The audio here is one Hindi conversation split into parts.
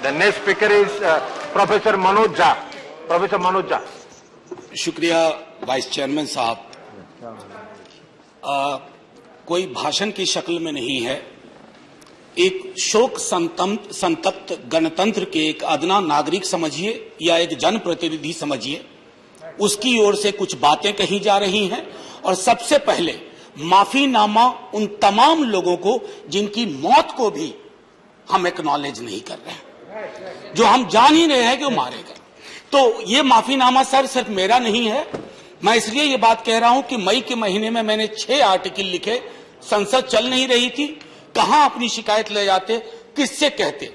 The next speaker is Professor Manoj Jha. Professor Manoj Jha. शुक्रिया वाइस चेयरमैन साहब। कोई भाषण की शक्ल में नहीं है, एक शोक संतप्त गणतंत्र के एक अदना नागरिक समझिए या एक जनप्रतिनिधि समझिए, उसकी ओर से कुछ बातें कही जा रही हैं। और सबसे पहले माफीनामा उन तमाम लोगों को जिनकी मौत को भी हम एक्नॉलेज नहीं कर रहे हैं, जो हम जान ही रहे हैं कि वो मारे गए। तो ये माफीनामा सर सिर्फ मेरा नहीं है। मैं इसलिए ये बात कह रहा हूं कि मई के महीने में मैंने 6 आर्टिकल लिखे। संसद चल नहीं रही थी, कहां अपनी शिकायत ले जाते, किससे कहते।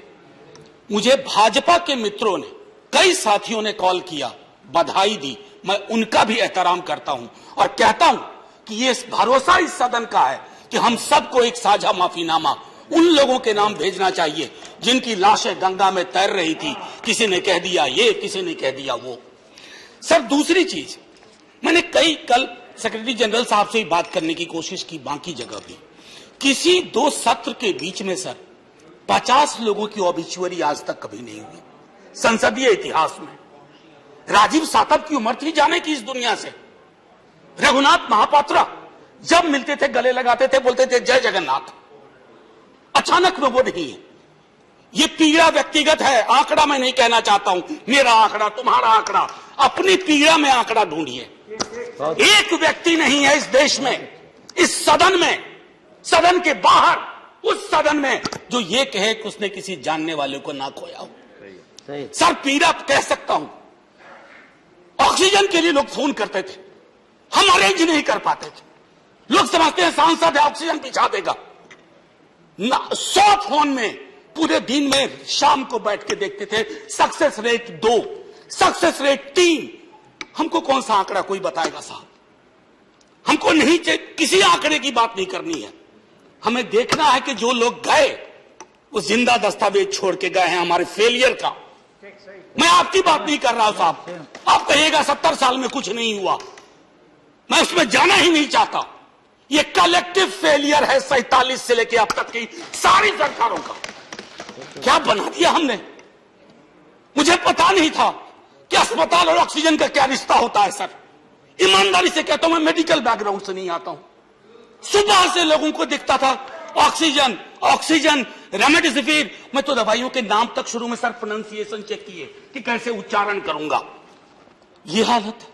मुझे भाजपा के मित्रों ने, कई साथियों ने कॉल किया, बधाई दी। मैं उनका भी एहतराम करता हूं और कहता हूं कि ये भरोसा इस सदन का है कि हम सबको एक साझा माफीनामा उन लोगों के नाम भेजना चाहिए जिनकी लाशें गंगा में तैर रही थी। किसी ने कह दिया ये, किसी ने कह दिया वो। सर दूसरी चीज, मैंने कल सेक्रेटरी जनरल साहब से ही बात करने की कोशिश की, बाकी जगह भी। किसी 2 सत्र के बीच में सर 50 लोगों की ऑबिचुअरी आज तक कभी नहीं हुई संसदीय इतिहास में। राजीव सातव की उम्र थी जाने की इस दुनिया से। रघुनाथ महापात्रा जब मिलते थे गले लगाते थे, बोलते थे जय जगन्नाथ। अचानक में वो नहीं है। ये पीड़ा व्यक्तिगत है, आंकड़ा मैं नहीं कहना चाहता हूं, मेरा आंकड़ा, तुम्हारा आंकड़ा। अपनी पीड़ा में आंकड़ा ढूंढिए। एक व्यक्ति नहीं है इस देश में, इस सदन में, सदन के बाहर, उस सदन में जो ये कहे कि उसने किसी जानने वाले को ना खोया हो। सर पीड़ा कह सकता हूं। ऑक्सीजन के लिए लोग फोन करते थे, हम अरेंज नहीं कर पाते थे। लोग समझते हैं सांसद है, ऑक्सीजन पिछा देगा। 100 फोन में पूरे दिन में शाम को बैठ के देखते थे, सक्सेस रेट 2, सक्सेस रेट 3। हमको कौन सा आंकड़ा कोई बताएगा साहब? हमको नहीं चाहिए, किसी आंकड़े की बात नहीं करनी है। हमें देखना है कि जो लोग गए वो जिंदा दस्तावेज छोड़ के गए हैं हमारे फेलियर का। मैं आपकी बात नहीं कर रहा हूं साहब। आप कहिएगा 70 साल में कुछ नहीं हुआ, मैं उसमें जाना ही नहीं चाहता। ये कलेक्टिव फेलियर है 47 से लेकर अब तक की सारी सरकारों का। क्या बना दिया हमने? मुझे पता नहीं था कि अस्पताल और ऑक्सीजन का क्या रिश्ता होता है सर। ईमानदारी से कहता हूं, मैं मेडिकल बैकग्राउंड से नहीं आता हूं। सुबह से लोगों को दिखता था ऑक्सीजन ऑक्सीजन, रेमडेसिविर। मैं तो दवाइयों के नाम तक शुरू में सर प्रोनाउंसिएशन चेक किए कि कैसे उच्चारण करूंगा। ये हालत है।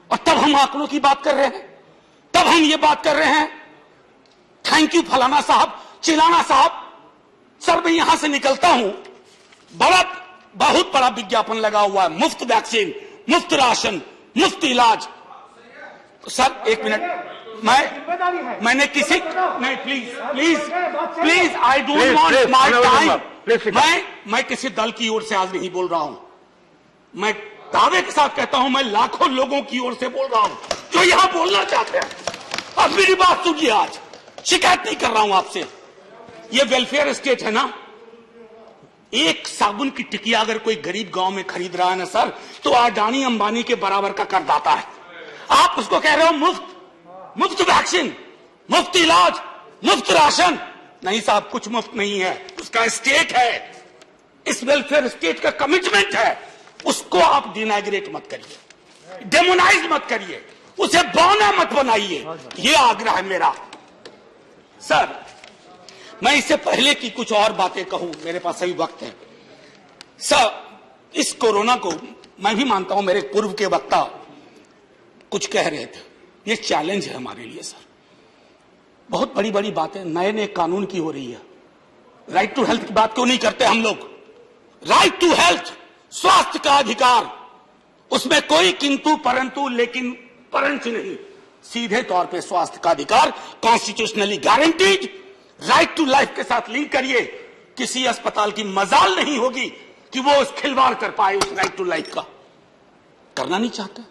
और तब हम आंकड़ों की बात कर रहे हैं, तब हम ये बात कर रहे हैं थैंक यू फलाना साहब, चिलाना साहब। सर मैं यहां से निकलता हूं, बहुत बड़ा विज्ञापन लगा हुआ है, मुफ्त वैक्सीन, मुफ्त राशन, मुफ्त इलाज। सर एक मिनट, मैंने किसी नहीं, please I don't want my time. मैं किसी दल की ओर से आज नहीं बोल रहा हूं। मैं दावे के साथ कहता हूं, मैं लाखों लोगों की ओर से बोल रहा हूं जो यहां बोलना चाहते हैं। अब मेरी बात सुनिए, आज शिकायत नहीं कर रहा हूं आपसे। ये वेलफेयर स्टेट है ना। एक साबुन की टिकिया अगर कोई गरीब गांव में खरीद रहा है ना सर, तो अडानी अंबानी के बराबर का करदाता है। आप उसको कह रहे हो मुफ्त वैक्सीन, मुफ्त इलाज, मुफ्त राशन। नहीं साहब, कुछ मुफ्त नहीं है, उसका स्टेट है। इस वेलफेयर स्टेट का कमिटमेंट है, उसको आप डिनाइग्रेट मत करिए, डेमोनाइज मत करिए, उसे बौना मत बनाइए। ये आग्रह है मेरा। सर मैं इससे पहले की कुछ और बातें कहूं, मेरे पास अभी वक्त है। सर इस कोरोना को मैं भी मानता हूं, मेरे पूर्व के वक्ता कुछ कह रहे थे, ये चैलेंज है हमारे लिए सर। बहुत बड़ी बड़ी बातें नए नए कानून की हो रही है। राइट टू हेल्थ की बात क्यों नहीं करते हम लोग? राइट टू हेल्थ, स्वास्थ्य का अधिकार, उसमें कोई किंतु परंतु लेकिन परंच नहीं। सीधे तौर पे स्वास्थ्य का अधिकार constitutionally guaranteed. Right to life के साथ लिंक करिए। किसी अस्पताल की मजाल नहीं होगी कि वो उस खिलवाड़ कर पाए उस राइट टू लाइफ का। करना नहीं चाहते।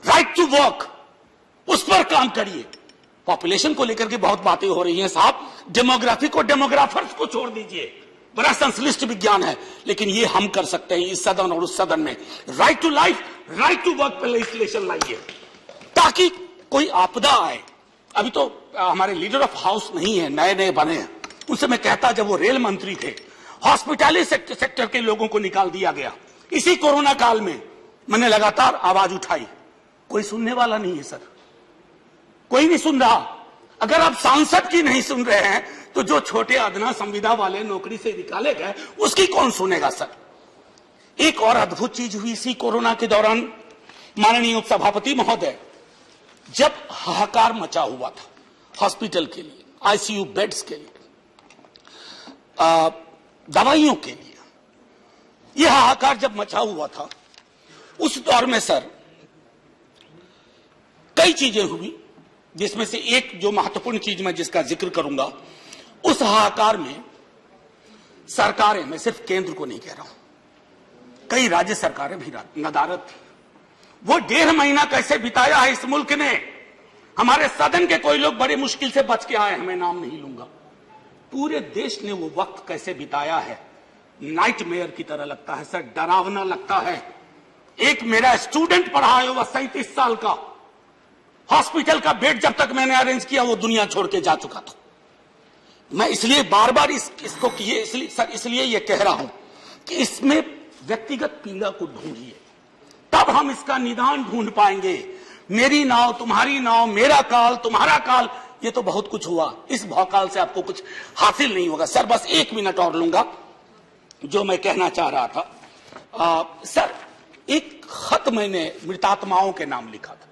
राइट टू वर्क, उस पर काम करिए। पॉपुलेशन को लेकर के बहुत बातें हो रही हैं साहब। डेमोग्राफी को, डेमोग्राफर्स को छोड़ दीजिए, बड़ा संश्लिष्ट विज्ञान है, लेकिन ये हम कर सकते हैं इस सदन और उस सदन में। Right to life, right to work पे लेजिस्लेशन लाइए ताकि कोई आपदा आए। अभी तो हमारे लीडर ऑफ हाउस नहीं है, नए नए बने हैं। उनसे मैं कहता, जब वो रेल मंत्री थे, हॉस्पिटैलिटी सेक्टर के लोगों को निकाल दिया गया। इसी कोरोना काल में मैंने लगातार आवाज उठाई, कोई सुनने वाला नहीं है सर, कोई नहीं सुन रहा। अगर आप सांसद की नहीं सुन रहे हैं तो जो छोटे अदना संविदा वाले नौकरी से निकाले गए उसकी कौन सुनेगा सर। एक और अद्भुत चीज हुई इसी कोरोना के दौरान, माननीय उपसभापति महोदय, जब हाहाकार मचा हुआ था हॉस्पिटल के लिए, आईसीयू बेड्स के लिए, दवाइयों के लिए, यह हाहाकार जब मचा हुआ था उस दौर में सर कई चीजें हुई, जिसमें से एक जो महत्वपूर्ण चीज मैं जिसका जिक्र करूंगा, उस हाहाकार में सरकारें, मैं सिर्फ केंद्र को नहीं कह रहा हूं, कई राज्य सरकारें भी नदारद थी। वो 1.5 महीना कैसे बिताया है इस मुल्क ने। हमारे सदन के कोई लोग बड़े मुश्किल से बच के आए, मैं नाम नहीं लूंगा। पूरे देश ने वो वक्त कैसे बिताया है, नाइटमेयर की तरह लगता है सर, डरावना लगता है। एक मेरा स्टूडेंट पढ़ा है, वह 37 साल का, हॉस्पिटल का बेड जब तक मैंने अरेंज किया वो दुनिया छोड़ के जा चुका था। मैं इसलिए बार बार इसको इसलिए ये कह रहा हूं कि इसमें व्यक्तिगत पीड़ा को ढूंढिए, तब हम इसका निदान ढूंढ पाएंगे। मेरी नाव तुम्हारी नाव, मेरा काल तुम्हारा काल, ये तो बहुत कुछ हुआ, इस भौकाल से आपको कुछ हासिल नहीं होगा। सर बस 1 मिनट और लूंगा, जो मैं कहना चाह रहा था। सर एक खत मैंने मृतात्माओं के नाम लिखा था,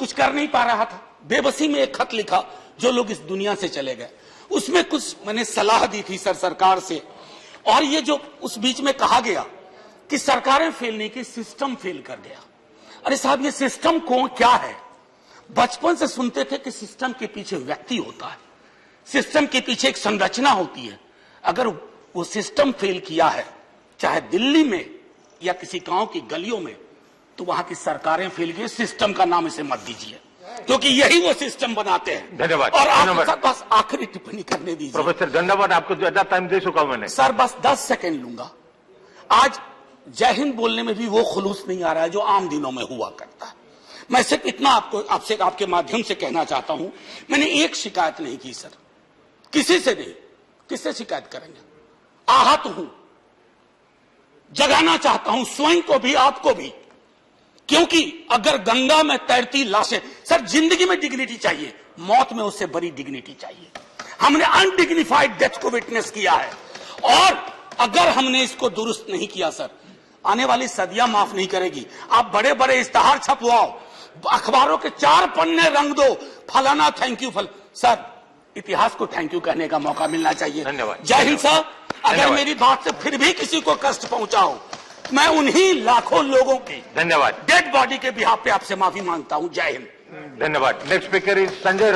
कुछ कर नहीं पा रहा था, बेबसी में एक खत लिखा, जो लोग इस दुनिया से चले गए। उसमें कुछ मैंने सलाह दी थी सर सरकार से, और ये जो उस बीच में कहा गया कि सरकारें फेल नहीं की, सिस्टम फेल कर गया। अरे साहब, ये सिस्टम कौन क्या है? बचपन से सुनते थे कि सिस्टम के पीछे व्यक्ति होता है, सिस्टम के पीछे एक संरचना होती है। अगर वो सिस्टम फेल किया है, चाहे दिल्ली में या किसी गांव की गलियों में, तो वहां की सरकारें फेल गई। सिस्टम का नाम इसे मत दीजिए, क्योंकि यही वो सिस्टम बनाते हैं। धन्यवाद। और आप बस आखिरी टिप्पणी करने दीजिए। प्रोफेसर धन्यवाद, आपको ज्यादा टाइम दे चुका हूं मैंने। सर बस 10 सेकेंड लूंगा। आज जय हिंद बोलने में भी वो खुलूस नहीं आ रहा है जो आम दिनों में हुआ करता है। मैं सिर्फ इतना आपसे आपके माध्यम से कहना चाहता हूं, मैंने एक शिकायत नहीं की सर, किसी से नहीं। किससे शिकायत करेंगे? आहत हूं, जगाना चाहता हूं स्वयं को भी आपको भी, क्योंकि अगर गंगा में तैरती लाशें, सर जिंदगी में डिग्निटी चाहिए, मौत में उससे बड़ी डिग्निटी चाहिए। हमने अनडिग्निफाइड डेथ को विटनेस किया है, और अगर हमने इसको दुरुस्त नहीं किया सर, आने वाली सदियां माफ नहीं करेगी। आप बड़े बड़े इश्तहार छपवाओ, अखबारों के 4 पन्ने रंग दो, फलाना थैंक यू सर, इतिहास को थैंक यू कहने का मौका मिलना चाहिए। धन्यवाद। जय हिंद सर। अगर मेरी बात से फिर भी किसी को कष्ट पहुंचा हो, मैं उन्हीं लाखों लोगों की धन्यवाद डेड बॉडी के बिहाफ पे आपसे माफी मांगता हूं। जय हिंद। धन्यवाद। Next speaker is Sanjay